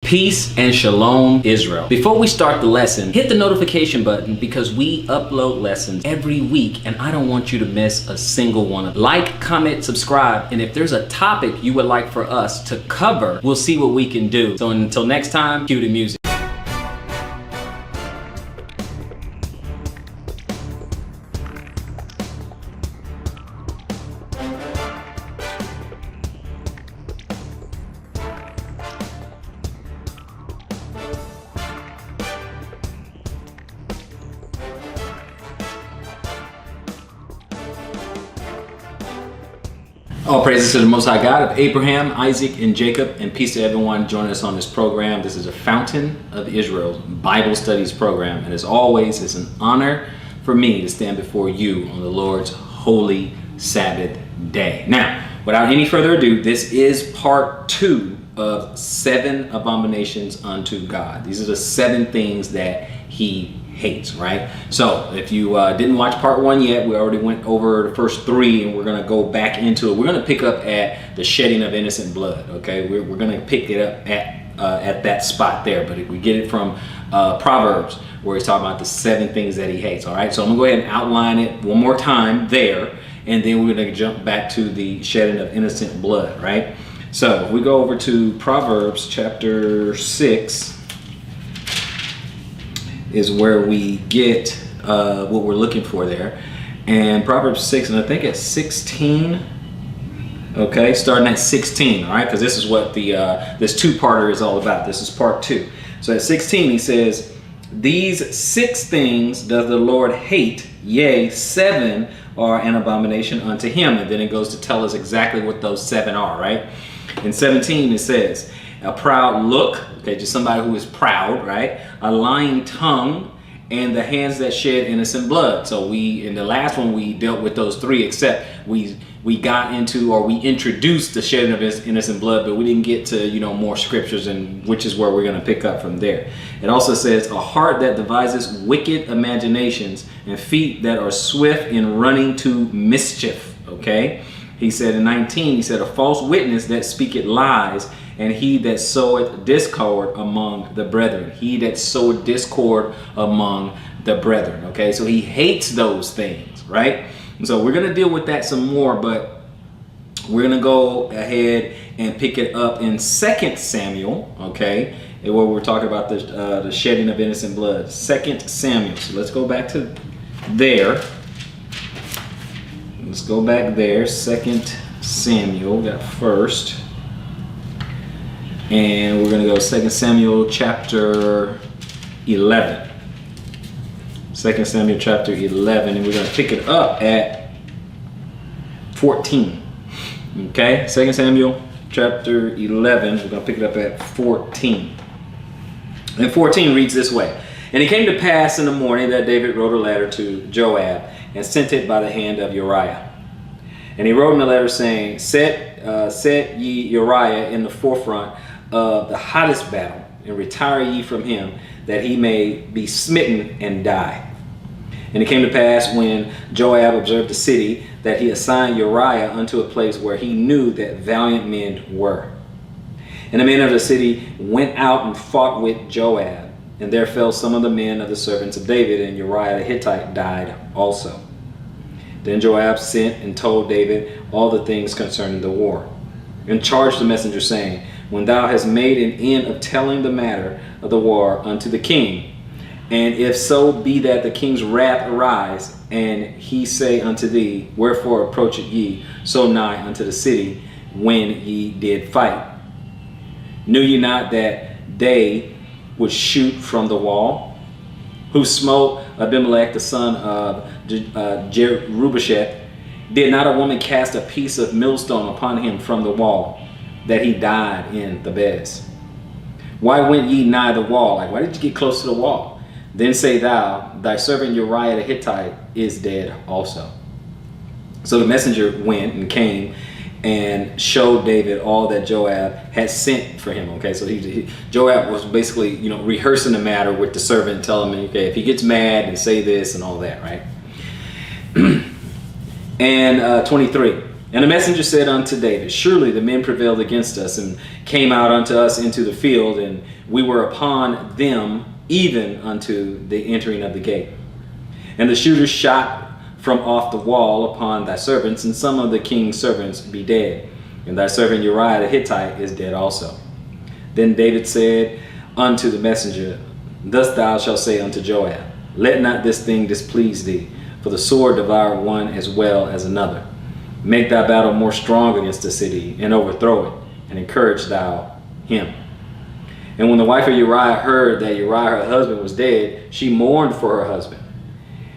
Peace and shalom, Israel. Before we start the lesson, hit the notification button because we upload lessons every week and I don't want you to miss a single one of them. Like, comment, subscribe, and if there's a topic you would like for us to cover, we'll see what we can do. So until next time, cue the music. All praises to the Most High God of Abraham, Isaac, and Jacob, and peace to everyone joining us on this program. This is a Fountain of Israel Bible Studies program, and as always, it's an honor for me to stand before you on the Lord's holy Sabbath day. Now, without any further ado, this is part 2 of 7 abominations unto God. These are the 7 things that He hates, right? So if you didn't watch part 1 yet, we already went over the first 3 and we're going to go back into it. We're going to pick up at the shedding of innocent blood, okay? We're going to pick it up at that spot there, but if we get it from Proverbs, where he's talking about the 7 things that he hates, all right? So I'm going to go ahead and outline it one more time there, and then we're going to jump back to the shedding of innocent blood, right? So if we go over to Proverbs chapter 6, is where we get what we're looking for there. And Proverbs 6, and I think it's 16. Okay, starting at 16, all right? Because this is what the this 2-parter is all about. This is part 2. So at 16, he says, "These 6 things does the Lord hate, yea, 7 are an abomination unto him." And then it goes to tell us exactly what those 7 are, right? In 17, it says, "A proud look," okay, just somebody who is proud, right? "A lying tongue, and the hands that shed innocent blood." So we, in the last one, we dealt with those 3, except we got into, or we introduced the shedding of innocent blood, but we didn't get to, more scriptures, and which is where we're going to pick up from there. It also says, "A heart that devises wicked imaginations, and feet that are swift in running to mischief." Okay. He said in 19, he said, "A false witness that speaketh lies, and he that soweth discord among the brethren." He that soweth discord among the brethren. Okay, so he hates those things, right? And so we're going to deal with that some more, but we're going to go ahead and pick it up in 2 Samuel, okay, and where we're talking about the shedding of innocent blood. 2 Samuel. So let's go back to there. Let's go back there. 2 Samuel got first. And we're going to go 2 Samuel chapter 11. 2 Samuel chapter 11. And we're going to pick it up at 14. Okay? 2 Samuel chapter 11. We're going to pick it up at 14. And 14 reads this way. "And it came to pass in the morning that David wrote a letter to Joab and sent it by the hand of Uriah. And he wrote in the letter saying, Set ye Uriah in the forefront of the hottest battle, and retire ye from him, that he may be smitten and die. And it came to pass, when Joab observed the city, that he assigned Uriah unto a place where he knew that valiant men were. And the men of the city went out and fought with Joab. And there fell some of the men of the servants of David, and Uriah the Hittite died also. Then Joab sent and told David all the things concerning the war, and charged the messenger, saying, When thou hast made an end of telling the matter of the war unto the king, and if so be that the king's wrath arise, and he say unto thee, Wherefore approached ye so nigh unto the city, when ye did fight? Knew ye not that they would shoot from the wall, who smote Abimelech the son of Jerubasheth? Did not a woman cast a piece of millstone upon him from the wall, that he died in the beds? Why went ye nigh the wall?" Like, why did you get close to the wall? "Then say thou, Thy servant Uriah the Hittite is dead also." So the messenger went and came and showed David all that Joab had sent for him. Okay, so Joab was basically, rehearsing the matter with the servant, telling him, okay, if he gets mad, and say this and all that, right? And 23. And the messenger said unto David, surely the men prevailed against us and came out unto us into the field, and we were upon them even unto the entering of the gate. And the shooters shot from off the wall upon thy servants, and some of the king's servants be dead. And thy servant Uriah the Hittite is dead also. Then David said unto the messenger, thus thou shalt say unto Joab, let not this thing displease thee, for the sword devour one as well as another. Make thy battle more strong against the city, and overthrow it, and encourage thou him. And when the wife of Uriah heard that Uriah her husband was dead, she mourned for her husband.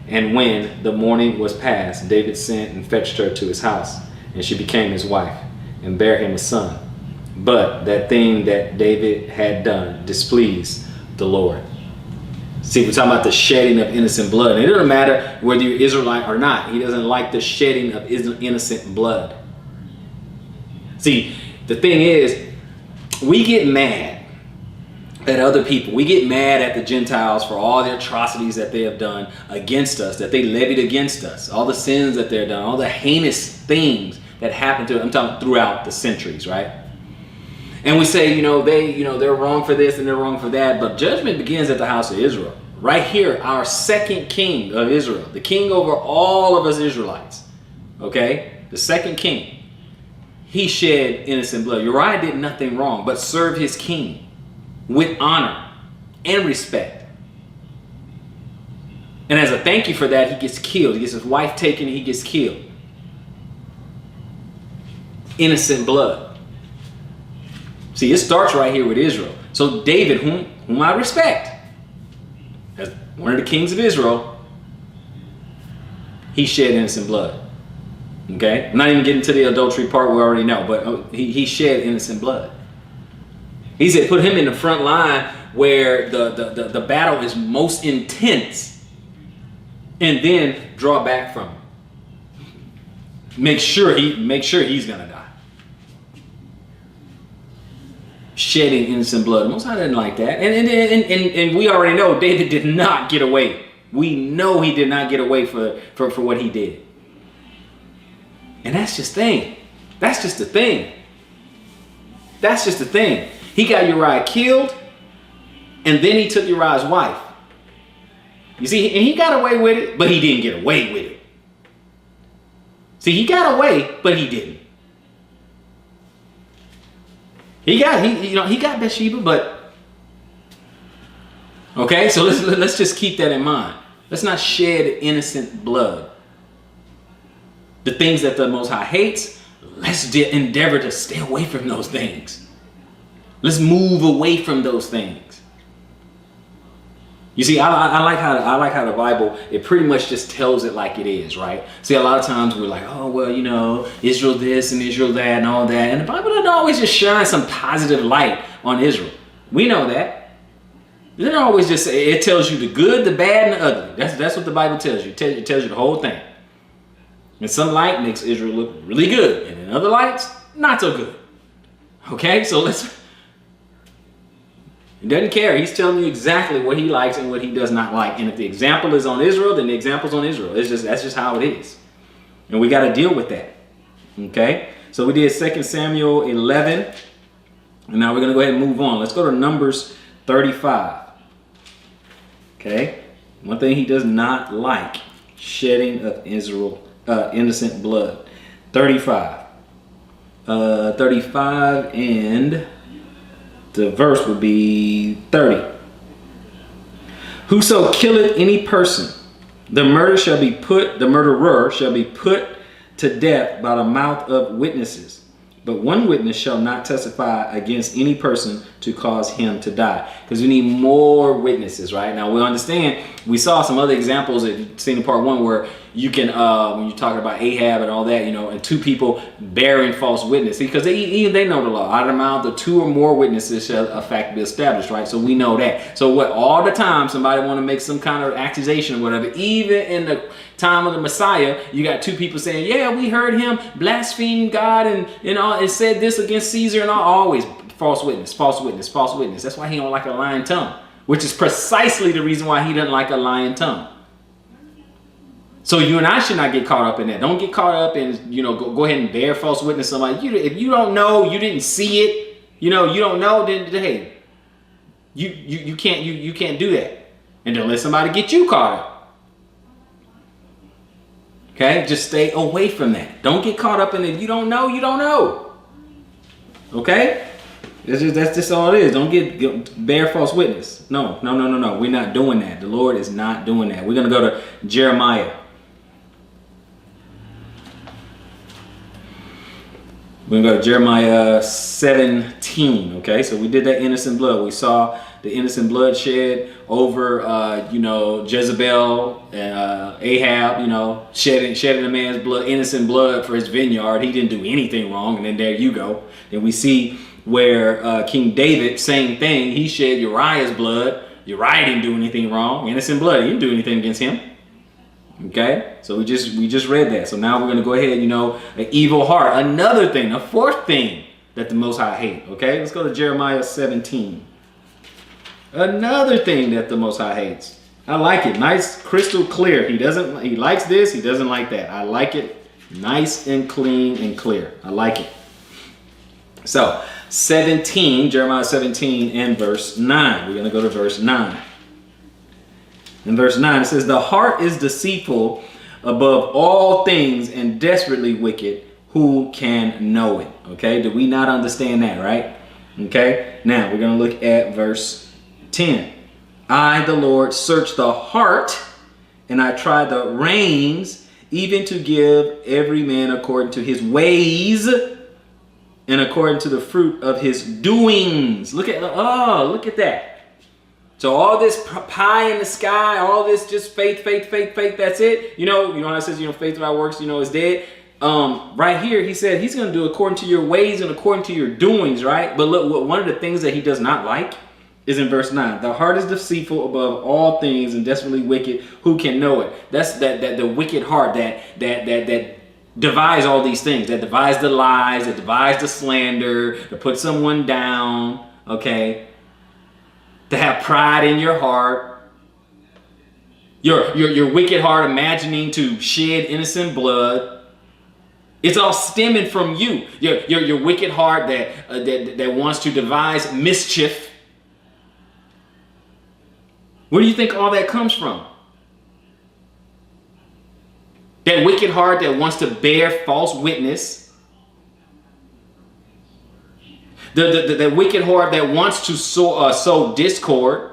And when the mourning was past, David sent and fetched her to his house, and she became his wife, and bare him a son. But that thing that David had done displeased the Lord. See, we're talking about the shedding of innocent blood. And it doesn't matter whether you're Israelite or not. He doesn't like the shedding of innocent blood. See, the thing is, we get mad at other people. We get mad at the Gentiles for all the atrocities that they have done against us, that they levied against us, all the sins that they've done, all the heinous things that happened to them. I'm talking throughout the centuries, right? And we say, they're wrong for this and they're wrong for that. But judgment begins at the house of Israel. Right here, our second king of Israel, the king over all of us Israelites. Okay? The second king. He shed innocent blood. Uriah did nothing wrong, but served his king with honor and respect. And as a thank you for that, he gets killed. He gets his wife taken and he gets killed. Innocent blood. See, it starts right here with Israel. So David, whom I respect, as one of the kings of Israel, he shed innocent blood. Okay? I'm not even getting to the adultery part, we already know, but he shed innocent blood. He said put him in the front line where the battle is most intense, and then draw back from him. Make sure he's gonna die. Shedding innocent blood. Most High didn't like that. And we already know David did not get away. We know he did not get away for what he did. And that's just the thing. That's just the thing. That's just the thing. He got Uriah killed, and then he took Uriah's wife. You see, and he got away with it, but he didn't get away with it. See, he got away, but he didn't. He got Bathsheba, but okay. So let's just keep that in mind. Let's not shed innocent blood. The things that the Most High hates, let's endeavor to stay away from those things. Let's move away from those things. You see, I like how the Bible, it pretty much just tells it like it is, right? See, a lot of times we're like, oh, well, Israel this and Israel that and all that. And the Bible doesn't always just shine some positive light on Israel. We know that. It doesn't always just say, it tells you the good, the bad, and the ugly. That's what the Bible tells you. It tells you the whole thing. And some light makes Israel look really good, and in other lights, not so good. Okay, so he doesn't care. He's telling you exactly what he likes and what he does not like. And if the example is on Israel, then the example's on Israel. That's just how it is. And we got to deal with that. Okay? So we did 2 Samuel 11. And now we're going to go ahead and move on. Let's go to Numbers 35. Okay? One thing he does not like, shedding of innocent blood. 35. 35 and the verse would be 30. Whoso killeth any person, the murderer shall be put to death by the mouth of witnesses. But one witness shall not testify against any person to cause him to die. Because we need more witnesses, right? Now, we understand, we saw some other examples that you've seen in part 1 where you can, when you're talking about Ahab and all that, and two people bearing false witness. Because they know the law. Out of the mouth of two or more witnesses shall a fact be established, right? So we know that. So all the time somebody want to make some kind of accusation or whatever, even in the time of the Messiah, you got two people saying, yeah, we heard him blaspheme God and said this against Caesar and all. Always false witness, false witness, false witness. That's why he don't like a lying tongue, which is precisely the reason why he doesn't like a lying tongue. So you and I should not get caught up in that. Don't get caught up in, go ahead and bear false witness to somebody. If you don't know, you didn't see it, you don't know, then hey, you can't do that. And don't let somebody get you caught up. Okay? Just stay away from that. Don't get caught up in it. If you don't know, you don't know. Okay? That's just all it is. Don't bear false witness. No. We're not doing that. The Lord is not doing that. We're going to go to Jeremiah. We're going to go to Jeremiah 17. Okay, so we did that innocent blood. We saw the innocent blood shed over, Jezebel, Ahab, shedding a man's blood, innocent blood for his vineyard. He didn't do anything wrong. And then there you go. Then we see where King David, same thing. He shed Uriah's blood. Uriah didn't do anything wrong. Innocent blood. He didn't do anything against him. Okay, so we just read that. So now we're going to go ahead, an evil heart. Another thing, a fourth thing that the Most High hate. Okay, let's go to Jeremiah 17. Another thing that the Most High hates. I like it. Nice, crystal clear. He likes this. He doesn't like that. I like it nice and clean and clear. I like it. So 17, Jeremiah 17 and verse 9. We're going to go to verse 9. In verse 9, it says, the heart is deceitful above all things and desperately wicked. Who can know it? Okay, do we not understand that, right? Okay, now we're going to look at verse 10. I, the Lord, search the heart, and I try the reins, even to give every man according to his ways and according to the fruit of his doings. Look at that. So all this pie in the sky, all this just faith, that's it. You know how it says, faith without works, is dead. Right here, he said he's going to do according to your ways and according to your doings, right? But look, one of the things that he does not like is in verse 9. The heart is deceitful above all things and desperately wicked. Who can know it? That's that the wicked heart that devises all these things, that devises the lies, that devises the slander, to put someone down, okay? To have pride in your heart, your wicked heart imagining to shed innocent blood. It's all stemming from you. Your wicked heart that wants to devise mischief. Where do you think all that comes from? That wicked heart that wants to bear false witness. The wicked heart that wants to sow discord.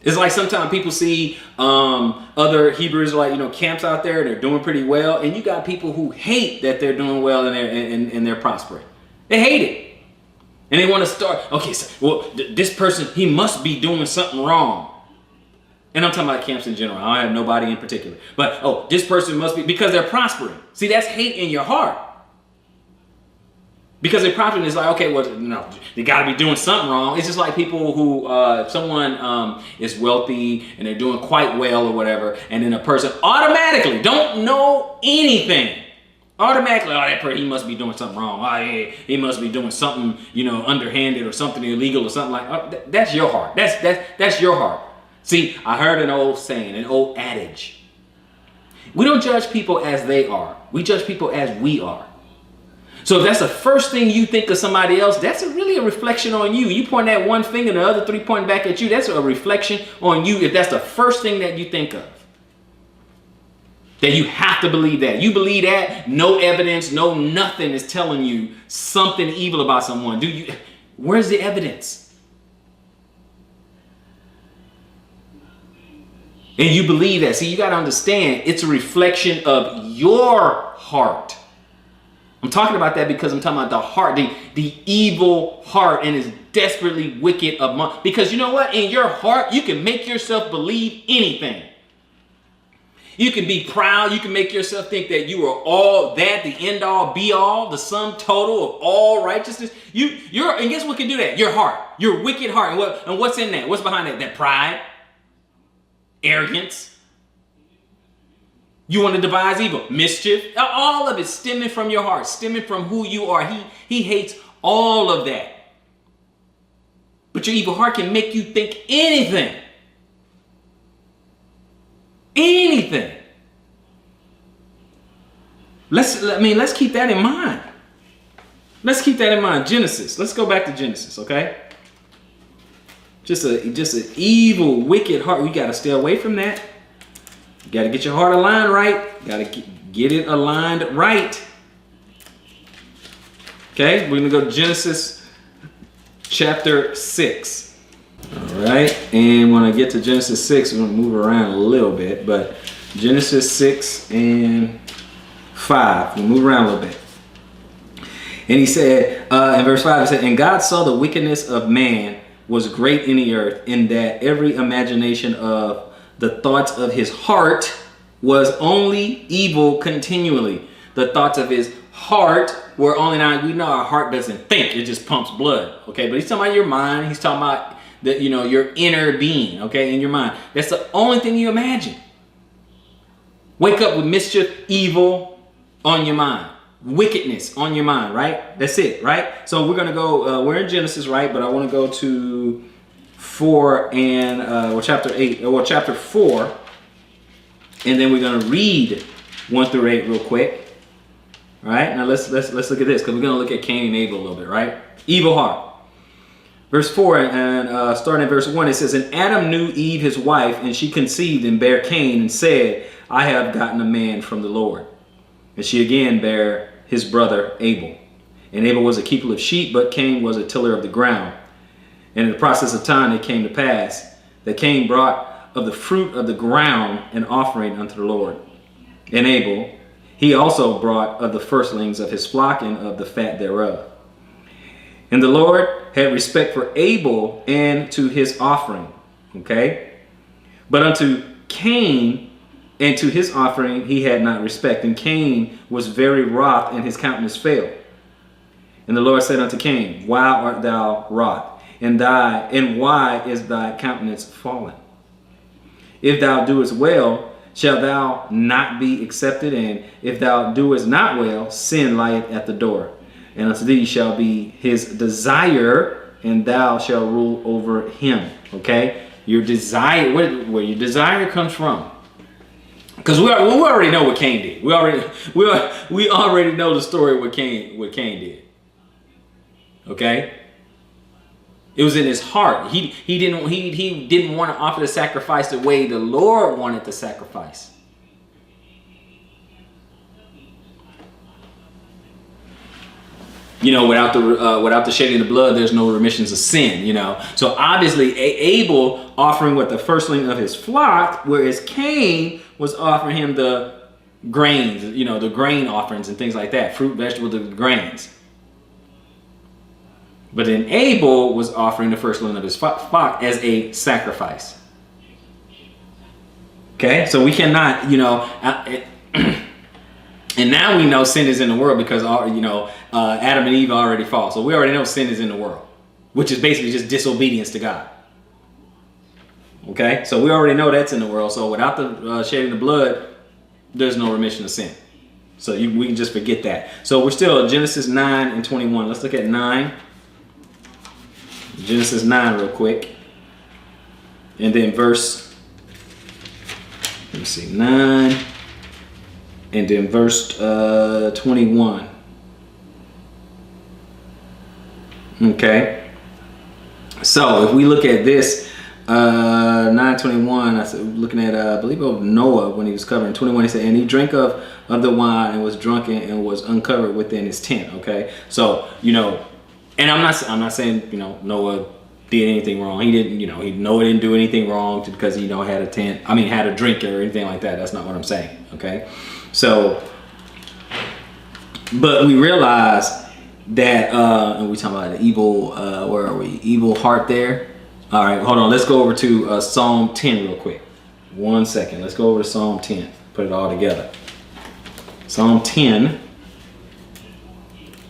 It's like sometimes people see other Hebrews, camps out there, and they're doing pretty well, and you got people who hate that they're doing well and they're prospering. They hate it, and they want to start. Okay, so this person, he must be doing something wrong. And I'm talking about camps in general. I don't have nobody in particular, but this person must be, because they're prospering. See, that's hate in your heart. Because they're prospering, it's like, okay, they got to be doing something wrong. It's just like people who, someone is wealthy and they're doing quite well or whatever, and then a person automatically don't know anything. Automatically, that person, he must be doing something wrong. He must be doing something, underhanded or something illegal or something like. That's your heart. That's your heart. See, I heard an old saying, an old adage. We don't judge people as they are. We judge people as we are. So if that's the first thing you think of somebody else, that's really a reflection on you. You point that one finger and the other three pointing back at you. That's a reflection on you if that's the first thing that you think of. That you have to believe that. You believe that, no evidence, no nothing is telling you something evil about someone. Where's the evidence? And you believe that. See, you got to understand, it's a reflection of your heart. I'm talking about that because I'm talking about the heart, the evil heart, and is desperately wicked among. Because you know what? In your heart, you can make yourself believe anything. You can be proud. You can make yourself think that you are all that, the end all, be all, the sum total of all righteousness. And guess what can do that? Your heart, your wicked heart. And what's in that? What's behind that? That pride, arrogance. You want to devise evil, mischief, all of it stemming from your heart, stemming from who you are. He hates all of that. But your evil heart can make you think anything. Anything. anything. Let's keep that in mind. Let's keep that in mind. Genesis. Let's go back to Genesis, okay? Just an evil, wicked heart. We got to stay away from that. You got to get your heart aligned right. Got to get it aligned right. Okay, we're going to go to Genesis chapter 6. All right, and when I get to Genesis 6, we're going to move around a little bit, but Genesis 6 and 5, we'll move around a little bit. And he said, in verse 5, he said, and God saw the wickedness of man was great in the earth, in that every imagination of the thoughts of his heart was only evil continually. The thoughts of his heart were only, now we know our heart doesn't think, it just pumps blood, okay? But he's talking about your mind, he's talking about that, you know, your inner being, okay, in your mind. That's the only thing you imagine. Wake up with mischief, evil on your mind, wickedness on your mind, right? That's it, right? So we're gonna go, we're in Genesis, right? But I want to go to 4 and chapter 8 or chapter 4, and then we're gonna read 1 through 8 real quick. All right, now let's look at this, because we're gonna look at Cain and Abel a little bit, right? Evil heart. Verse 4 and starting at verse 1, it says, and Adam knew Eve his wife, and she conceived and bare Cain, and said, I have gotten a man from the Lord. And she again bare his brother Abel. And Abel was a keeper of sheep, but Cain was a tiller of the ground. And in the process of time it came to pass that Cain brought of the fruit of the ground an offering unto the Lord. And Abel, he also brought of the firstlings of his flock and of the fat thereof. And the Lord had respect for Abel and to his offering. Okay? But unto Cain and to his offering he had not respect. And Cain was very wroth, and his countenance fell. And the Lord said unto Cain, why art thou wroth? And why is thy countenance fallen? If thou doest well, shalt thou not be accepted? And if thou doest not well, sin lieth at the door. And unto thee shall be his desire, and thou shalt rule over him. Okay? Your desire, where your desire comes from. Because we already know what Cain did. We already know the story of what Cain did. Okay? It was in his heart. He didn't want to offer the sacrifice the way the Lord wanted the sacrifice. You know, without the shedding of the blood, there's no remissions of sin, you know. So obviously Abel offering what the firstling of his flock, whereas Cain was offering him the grains, you know, the grain offerings and things like that, fruit, vegetables, the grains. But then Abel was offering the firstling of his flock as a sacrifice. Okay, so we cannot, you know, and now we know sin is in the world because, you know, Adam and Eve already fall. So we already know sin is in the world, which is basically just disobedience to God. Okay, so we already know that's in the world. So without the shedding of blood, there's no remission of sin. So we can just forget that. So we're still at Genesis 9 and 21. Let's look at 9. Genesis 9 real quick. And then verse, let me see, 9. And then verse 21. Okay. So if we look at this, 9:21, I said, looking at, I believe it was Noah when he was covering 21, he said, and he drank of the wine and was drunken and was uncovered within his tent. Okay. So, you know, and I'm not saying, you know, Noah did anything wrong. He didn't, you know, Noah didn't do anything wrong because he, you know, had a tent. I mean, had a drink or anything like that. That's not what I'm saying. Okay. So, but we realize that, and we talking about the evil, where are we? Evil heart there. All right, hold on. Let's go over to Psalm 10 real quick. 1 second. Let's go over to Psalm 10. Put it all together. Psalm 10.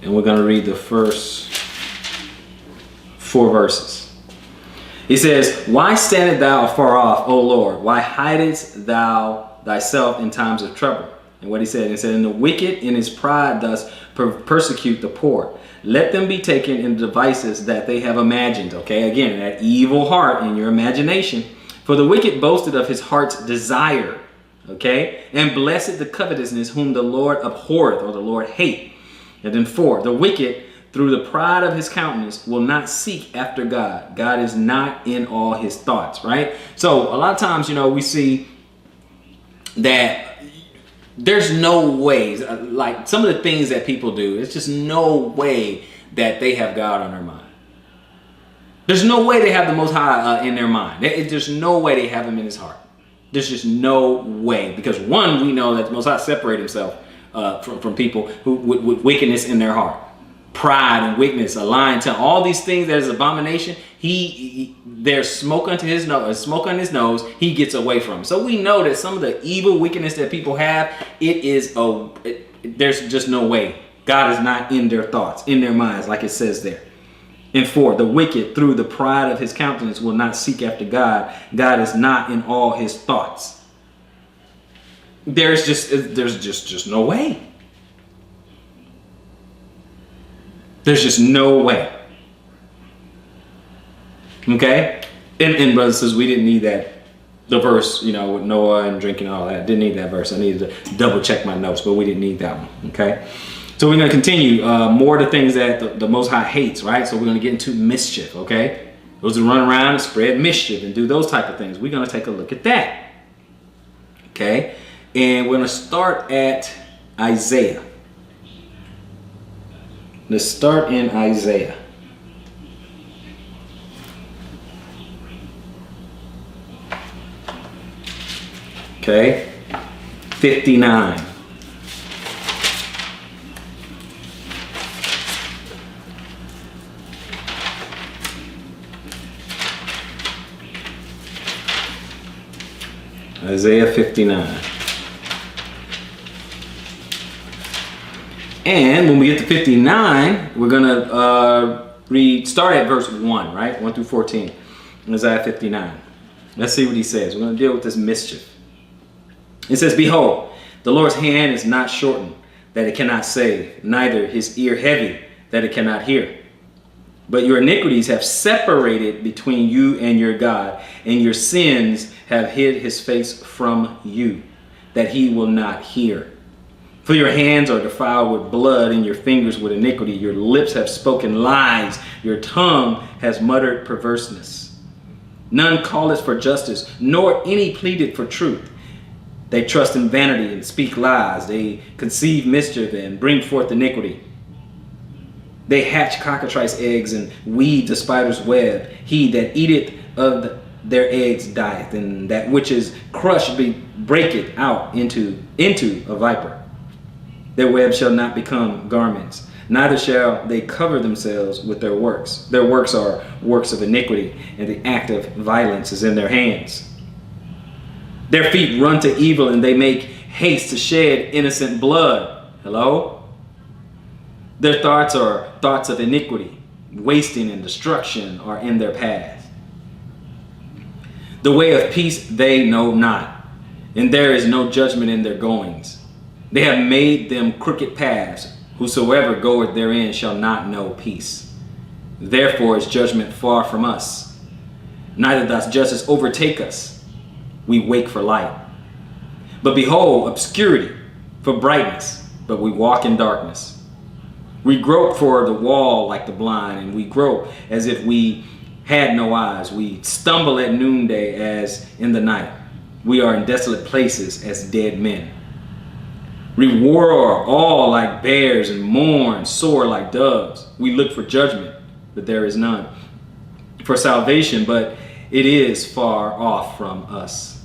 And we're going to read the first 4 verses. He says, why standest thou afar off, O Lord? Why hidest thou thyself in times of trouble? And what he said, and the wicked in his pride does persecute the poor. Let them be taken in devices that they have imagined. Okay, again, that evil heart in your imagination. For the wicked boasted of his heart's desire. Okay? And blessed the covetousness whom the Lord abhorreth, or the Lord hate. And then 4, the wicked through the pride of his countenance will not seek after God. God is not in all his thoughts, right? So a lot of times, we see that there's no way, like some of the things that people do, it's just no way that they have God on their mind. There's no way they have the Most High in their mind. There's no way they have him in his heart. There's just no way. Because one, we know that the Most High separated himself from people who with wickedness in their heart. Pride and wickedness, a lying tongue, all these things that is abomination, there's smoke unto his nose, smoke on his nose, he gets away from. So we know that some of the evil wickedness that people have, there's just no way. God is not in their thoughts, in their minds, like it says there. And 4, the wicked through the pride of his countenance will not seek after God. God is not in all his thoughts. There's just no way. There's just no way. Okay? And brothers and sisters, we didn't need that. The verse, with Noah and drinking and all that. Didn't need that verse. I needed to double check my notes, but we didn't need that one. Okay? So we're going to continue. More of the things that the Most High hates, right? So we're going to get into mischief, okay? Those who run around and spread mischief and do those type of things. We're going to take a look at that. Okay? And we're going to start at Isaiah. Let's start in Isaiah. Okay, 59. Isaiah 59. And when we get to 59, we're going to start at verse 1, right? 1 through 14. Isaiah 59. Let's see what he says. We're going to deal with this mischief. It says, behold, the Lord's hand is not shortened, that it cannot save, neither his ear heavy, that it cannot hear. But your iniquities have separated between you and your God, and your sins have hid his face from you, that he will not hear. For your hands are defiled with blood, and your fingers with iniquity. Your lips have spoken lies. Your tongue has muttered perverseness. None calleth for justice, nor any pleaded for truth. They trust in vanity and speak lies. They conceive mischief and bring forth iniquity. They hatch cockatrice eggs and weave the spider's web. He that eateth of their eggs dieth, and that which is crushed breaketh out into a viper. Their web shall not become garments, neither shall they cover themselves with their works. Their works are works of iniquity, and the act of violence is in their hands. Their feet run to evil, and they make haste to shed innocent blood. Hello? Their thoughts are thoughts of iniquity. Wasting and destruction are in their path. The way of peace they know not, and there is no judgment in their goings. They have made them crooked paths. Whosoever goeth therein shall not know peace. Therefore is judgment far from us. Neither doth justice overtake us. We wake for light. But behold, obscurity for brightness, but we walk in darkness. We grope for the wall like the blind, and we grope as if we had no eyes. We stumble at noonday as in the night. We are in desolate places as dead men. We roar all like bears and mourn sore like doves. We look for judgment, but there is none. For salvation, but it is far off from us.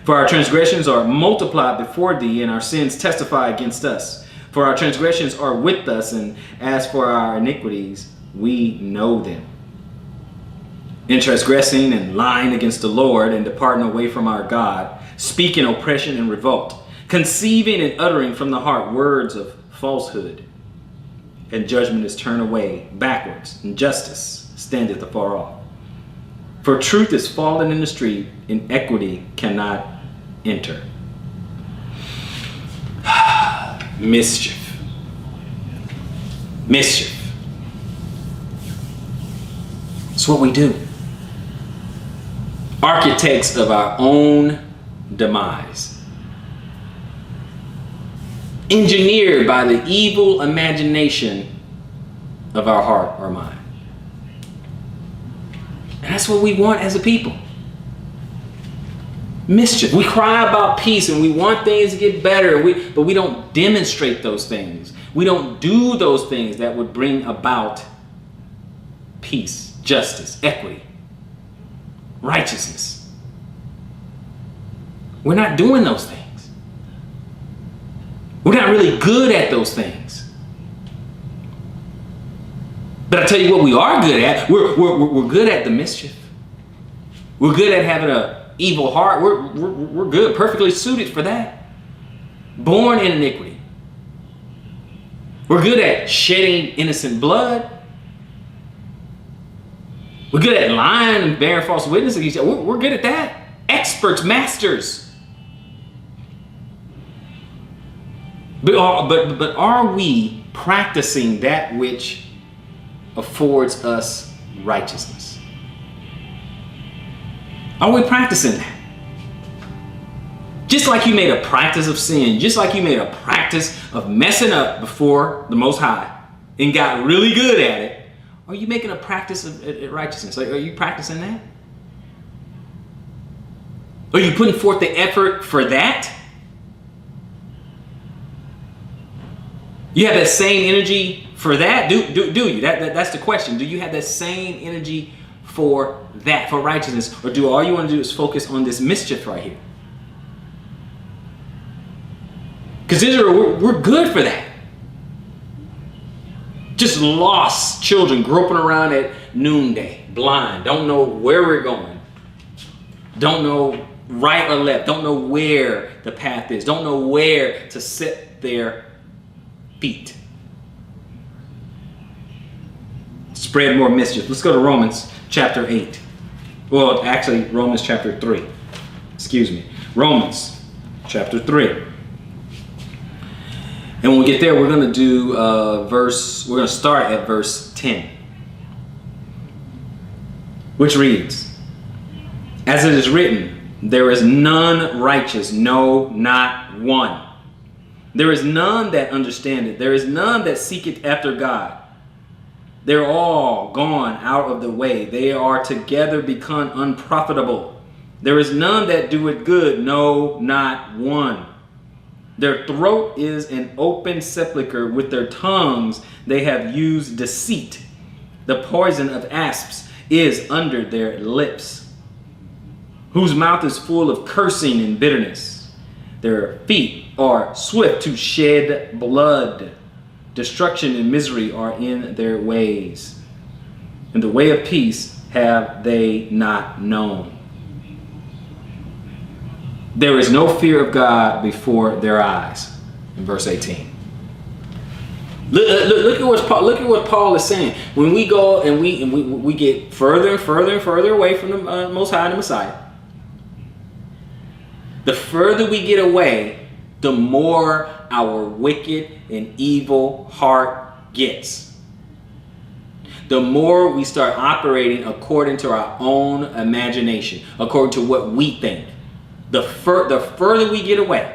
For our transgressions are multiplied before thee, and our sins testify against us. For our transgressions are with us, and as for our iniquities, we know them. In transgressing and lying against the Lord, and departing away from our God, speaking oppression and revolt, conceiving and uttering from the heart words of falsehood, and judgment is turned away backwards, and justice standeth afar off. For truth is fallen in the street, and equity cannot enter. Mischief. Mischief. It's what we do. Architects of our own demise. engineered by the evil imagination of our heart or mind. And that's what we want as a people. Mischief. We cry about peace and we want things to get better, but we don't demonstrate those things. We don't do those things that would bring about peace, justice, equity, righteousness. We're not doing those things. We're not really good at those things. But I tell you what we are good at. We're good at the mischief. We're good at having an evil heart. We're good, perfectly suited for that. Born in iniquity. We're good at shedding innocent blood. We're good at lying and bearing false witness against each other. We're good at that. Experts, masters. But are we practicing that which affords us righteousness? Are we practicing that? Just like you made a practice of sin, just like you made a practice of messing up before the Most High and got really good at it, are you making a practice of righteousness? Are you practicing that? Are you putting forth the effort for that? You have that same energy for that? Do you? That's the question. Do you have that same energy for that, for righteousness? Or do all you want to do is focus on this mischief right here? Because Israel, we're good for that. Just lost children groping around at noonday, blind, don't know where we're going, don't know right or left, don't know where the path is, don't know where to set their feet. Spread more mischief. Let's go to Romans chapter 8. Well, actually, Romans chapter 3. Excuse me. Romans chapter 3. And when we get there, we're going to do we're going to start at verse 10. Which reads, "As it is written, there is none righteous, no, not one. There is none that understandeth. There is none that seeketh after God. They're all gone out of the way. They are together become unprofitable. There is none that doeth good, no, not one. Their throat is an open sepulchre. With their tongues they have used deceit. The poison of asps is under their lips, whose mouth is full of cursing and bitterness. Their feet are swift to shed blood. Destruction and misery are in their ways, and the way of peace have they not known. There is no fear of God before their eyes." In verse 18. Look at what Paul is saying. When we go and we get further and further and further away from the Most High and the Messiah, the further we get away, the more our wicked and evil heart gets. The more we start operating according to our own imagination, according to what we think. The further we get away,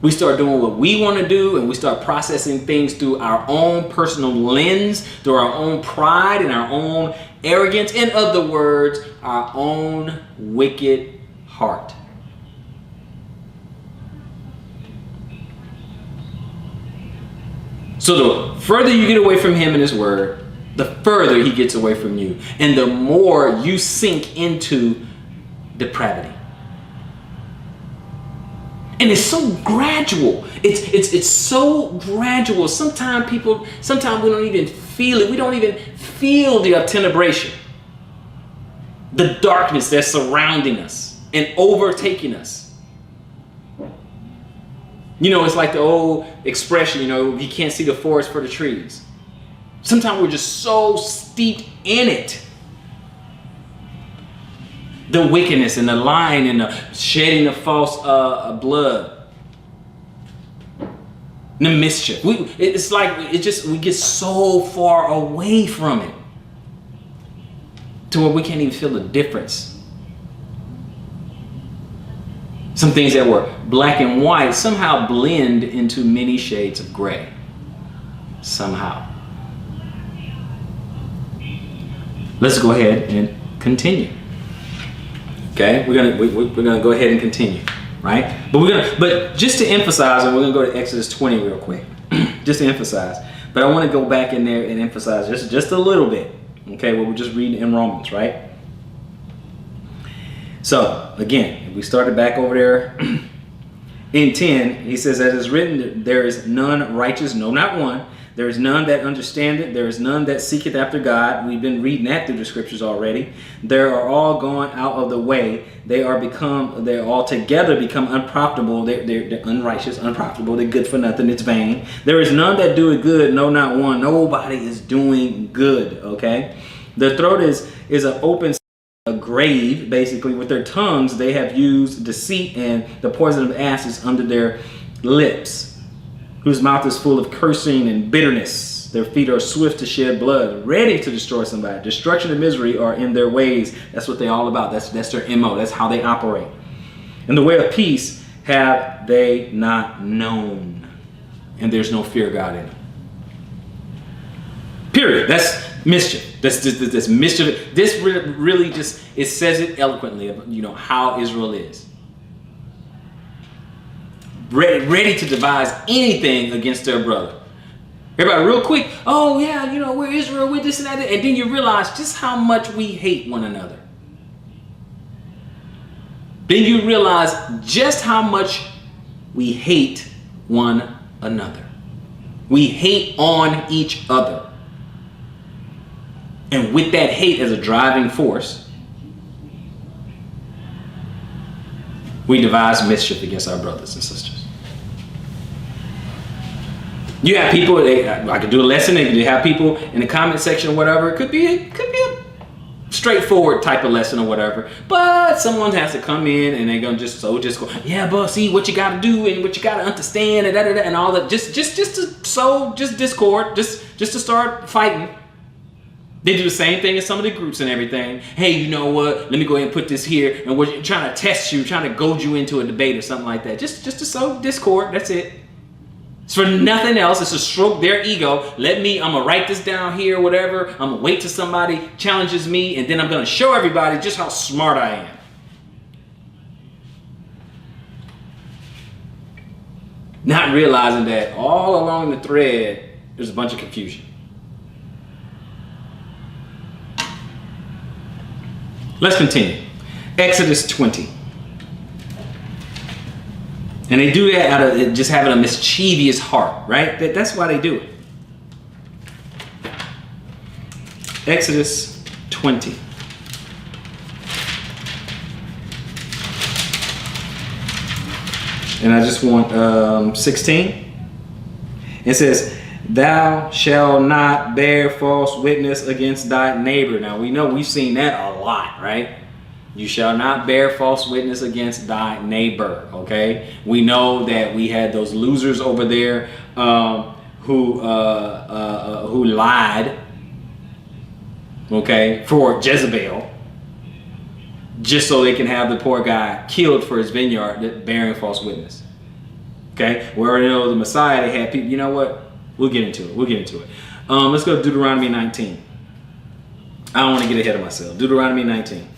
we start doing what we want to do, and we start processing things through our own personal lens, through our own pride and our own arrogance. In other words, our own wicked heart. So the further you get away from him and his word, the further he gets away from you, and the more you sink into depravity. And it's so gradual. It's so gradual. Sometimes we don't even feel it. We don't even feel the obtenebration, the darkness that's surrounding us and overtaking us. You know, it's like the old expression, you can't see the forest for the trees. Sometimes we're just so steeped in it. The wickedness and the lying and the shedding of false blood. The mischief. We get so far away from it to where we can't even feel the difference. Some things that were black and white somehow blend into many shades of gray. Somehow. Let's go ahead and continue. Okay, we're gonna go ahead and continue, right? But just to emphasize, and we're gonna go to Exodus 20 real quick, just to emphasize. But I want to go back in there and emphasize just a little bit. Okay, what we're just reading in Romans, right? So again, if we started back over there in 10, he says, as is written, there is none righteous, no, not one. There is none that understandeth. There is none that seeketh after God. We've been reading that through the scriptures already. They are all gone out of the way. They altogether become unprofitable. They're unrighteous, unprofitable. They're good for nothing. It's vain. There is none that doeth good. No, not one. Nobody is doing good. Okay. Their throat is an open, a grave, basically. With their tongues, they have used deceit, and the poison of ashes under their lips, whose mouth is full of cursing and bitterness. Their feet are swift to shed blood, ready to destroy somebody. Destruction and misery are in their ways. That's what they're all about. That's their MO. That's how they operate. And the way of peace have they not known. And there's no fear of God in them. Period. That's mischief. That's mischief. This really just, it says it eloquently, you know, how Israel is. Ready to devise anything against their brother. Everybody real quick, oh yeah, you know, we're Israel, we're this and that. And then you realize just how much we hate one another. Then you realize just how much we hate one another. We hate on each other. And with that hate as a driving force, we devise mischief against our brothers and sisters. You have people, I could do a lesson, and you have people in the comment section or whatever. It could be a straightforward type of lesson or whatever. But someone has to come in and they're gonna just go, yeah, but see what you gotta do and what you gotta understand and and all that. Just to sow discord, just to start fighting. They do the same thing as some of the groups and everything. Hey, you know what? Let me go ahead and put this here, and we're trying to test you, trying to goad you into a debate or something like that. Just to sow discord. That's it. It's for nothing else. It's to stroke their ego. I'm gonna write this down here, whatever. I'm gonna wait till somebody challenges me, and then I'm gonna show everybody just how smart I am. Not realizing that all along the thread, there's a bunch of confusion. Let's continue. Exodus 20. And they do that out of just having a mischievous heart, right? That's why they do it. Exodus 20. And I just want 16. It says, thou shalt not bear false witness against thy neighbor. Now we know we've seen that a lot, right? You shall not bear false witness against thy neighbor. Okay, we know that we had those losers over there who lied. Okay, for Jezebel, just so they can have the poor guy killed for his vineyard, bearing false witness. Okay, we already know the Messiah. They had people. You know what? We'll get into it. Let's go to Deuteronomy 19. I don't want to get ahead of myself. Deuteronomy 19.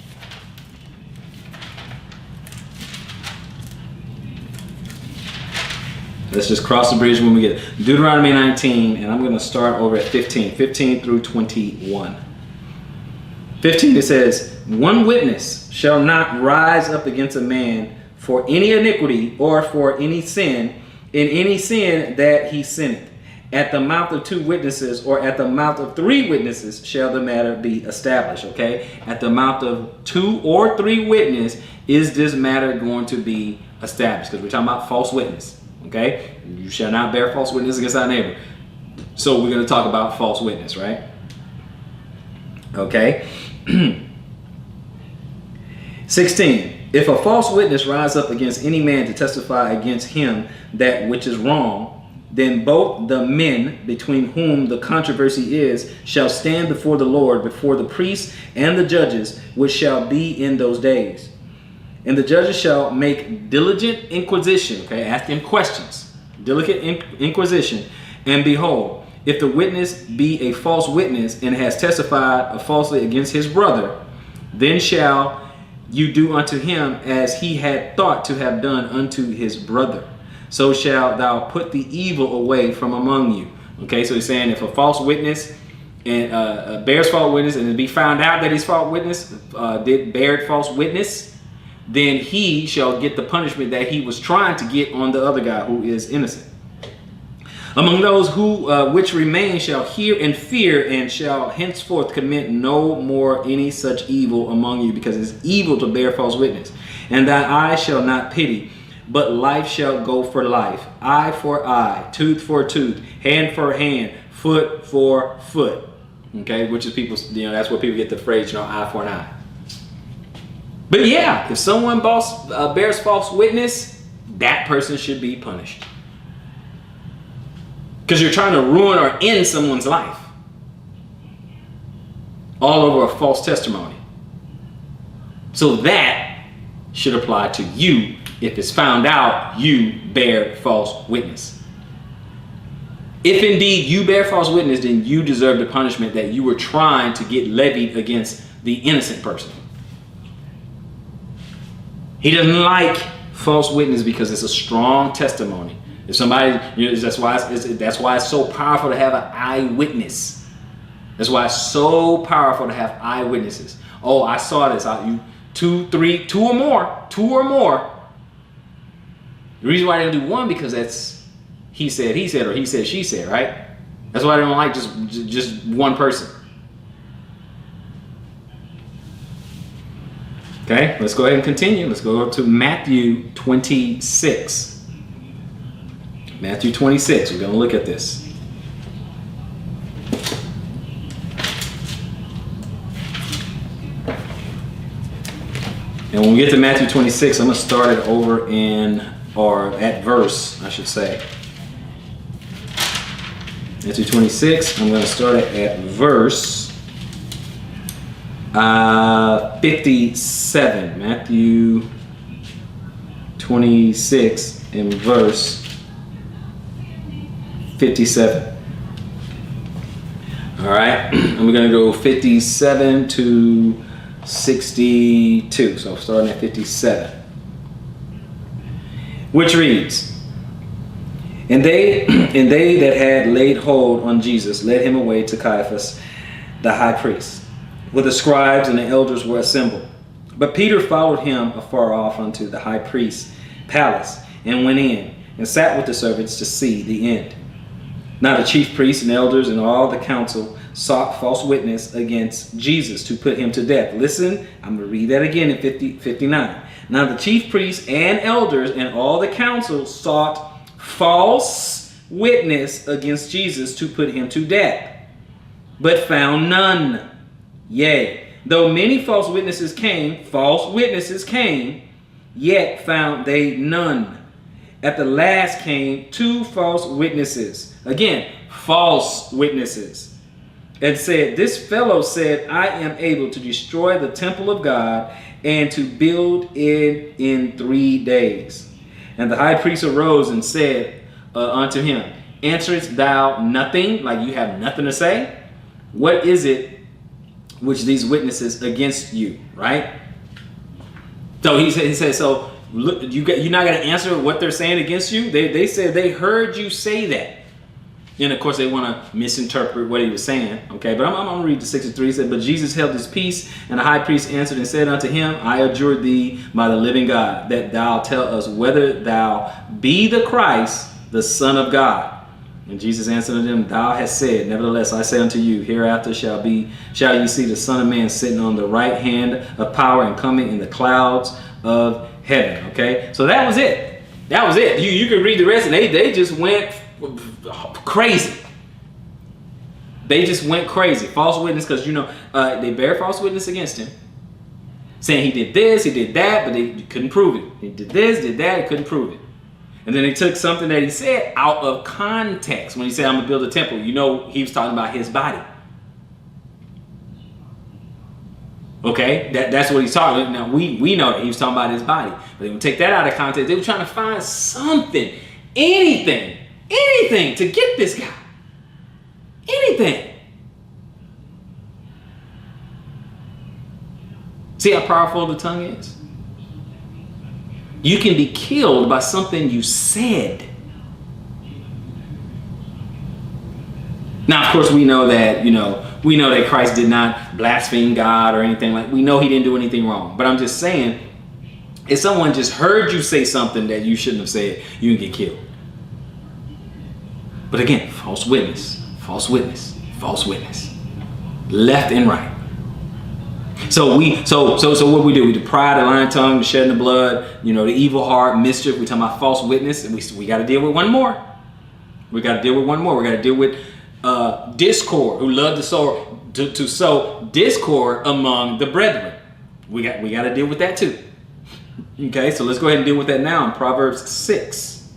Let's just cross the bridge when we get it. Deuteronomy 19, and I'm going to start over at 15 through 21. 15, it says, one witness shall not rise up against a man for any iniquity or for any sin, in any sin that he sinneth. At the mouth of two witnesses or at the mouth of three witnesses shall the matter be established. Okay? At the mouth of two or three witnesses is this matter going to be established. Because we're talking about false witness. Okay? You shall not bear false witness against thy neighbor. So we're going to talk about false witness, right? Okay? 16. If a false witness rise up against any man to testify against him that which is wrong, then both the men between whom the controversy is shall stand before the Lord, before the priests and the judges, which shall be in those days. And the judges shall make diligent inquisition, okay, ask them questions, diligent inquisition, and behold, if the witness be a false witness and has testified falsely against his brother, then shall you do unto him as he had thought to have done unto his brother. So shalt thou put the evil away from among you. Okay, so he's saying if a false witness and bears false witness, and it be found out that he's false witness, bared false witness, then he shall get the punishment that he was trying to get on the other guy who is innocent. Among those who which remain shall hear and fear, and shall henceforth commit no more any such evil among you, because it's evil to bear false witness. And that eye shall not pity, but life shall go for life, eye for eye, tooth for tooth, hand for hand, foot for foot. Okay, which is people, that's where people get the phrase, eye for an eye. But yeah, if someone bears false witness, that person should be punished. Because you're trying to ruin or end someone's life all over a false testimony. So that should apply to you if it's found out you bear false witness. If indeed you bear false witness, then you deserve the punishment that you were trying to get levied against the innocent person. He doesn't like false witness because it's a strong testimony. If somebody, that's why it's so powerful to have an eyewitness. That's why it's so powerful to have eyewitnesses. Oh, I saw this. Two or more. The reason why they don't do one, because that's he said, or he said, she said, right? That's why they don't like just one person. Okay, let's go ahead and continue. Let's go to Matthew 26. Matthew 26, we're going to look at this. And when we get to Matthew 26, I'm going to start it over at verse, I should say. Matthew 26, I'm going to start it at verse 57. Matthew 26 and verse 57. All right, and we're going to go 57 to 62. So starting at 57, which reads, And they that had laid hold on Jesus led him away to Caiaphas, the high priest, where the scribes and the elders were assembled. But Peter followed him afar off unto the high priest's palace, and went in, and sat with the servants to see the end. Now the chief priests and elders and all the council sought false witness against Jesus to put him to death. Listen, I'm going to read that again in 59. Now the chief priests and elders and all the council sought false witness against Jesus to put him to death, but found none. Yea, though many false witnesses came, yet found they none. At the last came two false witnesses. Again, false witnesses. And said, This fellow said, I am able to destroy the temple of God and to build it in 3 days. And the high priest arose and said unto him, Answerest thou nothing? Like you have nothing to say? What is it which these witnesses against you? Right? So he said, so look, you're not going to answer what they're saying against you? They said they heard you say that. And of course they want to misinterpret what he was saying. Okay, but I'm going to read the 63. It said, But Jesus held his peace, and the high priest answered and said unto him, I adjure thee by the living God, that thou tell us whether thou be the Christ, the Son of God. And Jesus answered unto them, Thou hast said, Nevertheless I say unto you, hereafter shall ye see the Son of Man sitting on the right hand of power and coming in the clouds of heaven. Okay, so that was it. You can read the rest, and they just went crazy. They just went crazy. False witness, because they bear false witness against him, saying he did this, he did that, but they couldn't prove it. He did this, did that, he couldn't prove it. And then they took something that he said out of context. When he said, I'm going to build a temple, he was talking about his body. Okay, that's what he's talking about. Now, we know that he was talking about his body. But they would take that out of context. They were trying to find something, anything to get this guy. Anything. See how powerful the tongue is? You can be killed by something you said. Now, of course, we know that, Christ did not blaspheme God or anything like that. We know he didn't do anything wrong. But I'm just saying, if someone just heard you say something that you shouldn't have said, you can get killed. But again, false witness, left and right. So what we do? We do pride, the lying tongue, the shedding of blood, the evil heart, mischief. We talking about false witness, and we got to deal with one more. We got to deal with discord, who love to sow discord among the brethren. We got to deal with that too. Okay, so let's go ahead and deal with that now in Proverbs 6.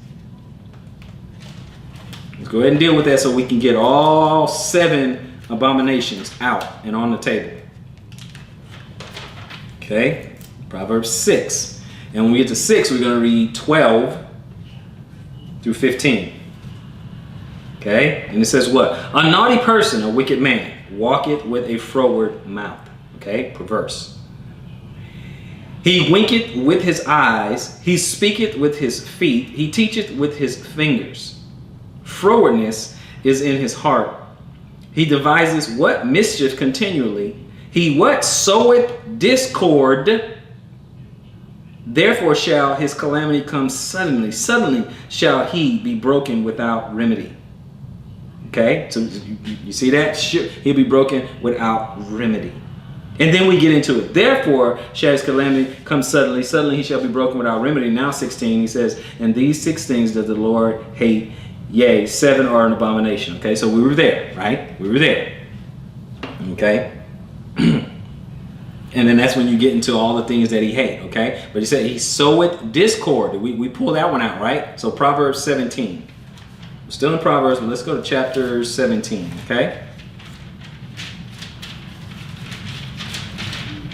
Let's go ahead and deal with that so we can get all 7 abominations out and on the table. Okay, Proverbs 6. And when we get to 6, we're going to read 12 through 15. Okay, and it says what? A naughty person, a wicked man, walketh with a froward mouth. Okay, perverse. He winketh with his eyes, he speaketh with his feet, he teacheth with his fingers. Frowardness is in his heart. He devises what? Mischief continually. He what? Soweth discord. Therefore shall his calamity come suddenly. Suddenly shall he be broken without remedy. Okay, so you see that? He'll be broken without remedy. And then we get into it. Therefore shall his calamity come suddenly. Suddenly he shall be broken without remedy. Now 16, he says, and these 6 things does the Lord hate. Yea, 7 are an abomination. Okay, so we were there, right? We were there. Okay. And then that's when you get into all the things that he hates, okay? But he said he soweth discord. We pull that one out, right? So Proverbs 17. We're still in Proverbs, but let's go to chapter 17, okay?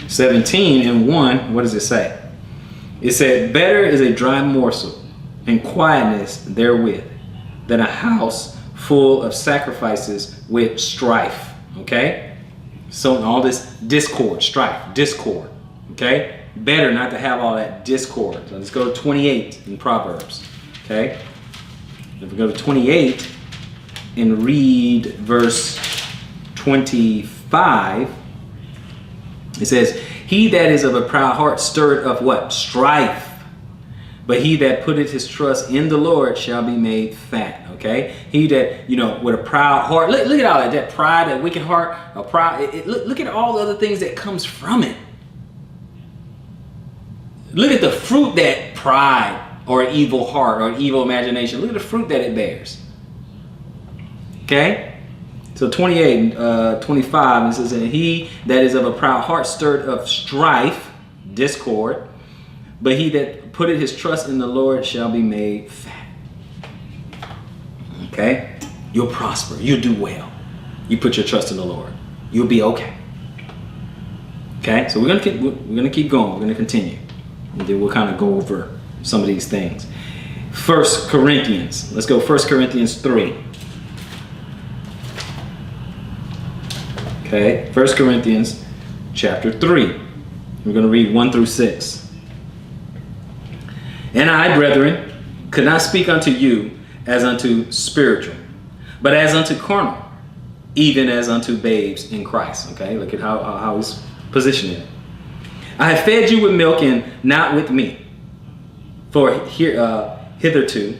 17 and 1, what does it say? It said, better is a dry morsel and quietness therewith than a house full of sacrifices with strife, okay? So all this discord, strife, discord, okay? Better not to have all that discord. So let's go to 28 in Proverbs, okay? If we go to 28 and read verse 25, it says, he that is of a proud heart stirred up what? Strife. But he that putteth his trust in the Lord shall be made fat. Okay? He that, with a proud heart. Look at all that pride, that wicked heart, a proud. Look at all the other things that comes from it. Look at the fruit that pride or an evil heart or an evil imagination. Look at the fruit that it bears. Okay? So 28 and 25, it says, and he that is of a proud heart stirred up strife, discord. But he that putteth his trust in the Lord shall be made fat. Okay? You'll prosper. You'll do well. You put your trust in the Lord. You'll be okay. Okay? So we're gonna keep going. We're gonna continue. And then we'll kind of go over some of these things. 1 Corinthians. Let's go 1 Corinthians 3. Okay? 1 Corinthians chapter 3. We're going to read 1 through 6. And I, brethren, could not speak unto you as unto spiritual, but as unto carnal, even as unto babes in Christ. Okay, look at how he's positioning it. I have fed you with milk and not with meat, for hitherto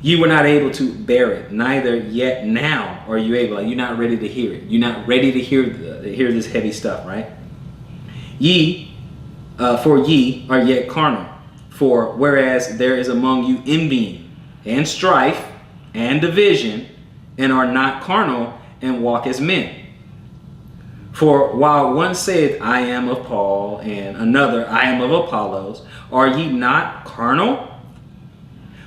you were not able to bear it, neither yet now are you able. Like, you're not ready to hear it. You're not ready to hear this heavy stuff, right? For ye are yet carnal. For whereas there is among you envying and strife and division, and are not carnal, and walk as men. For while one saith, I am of Paul, and another, I am of Apollos, are ye not carnal?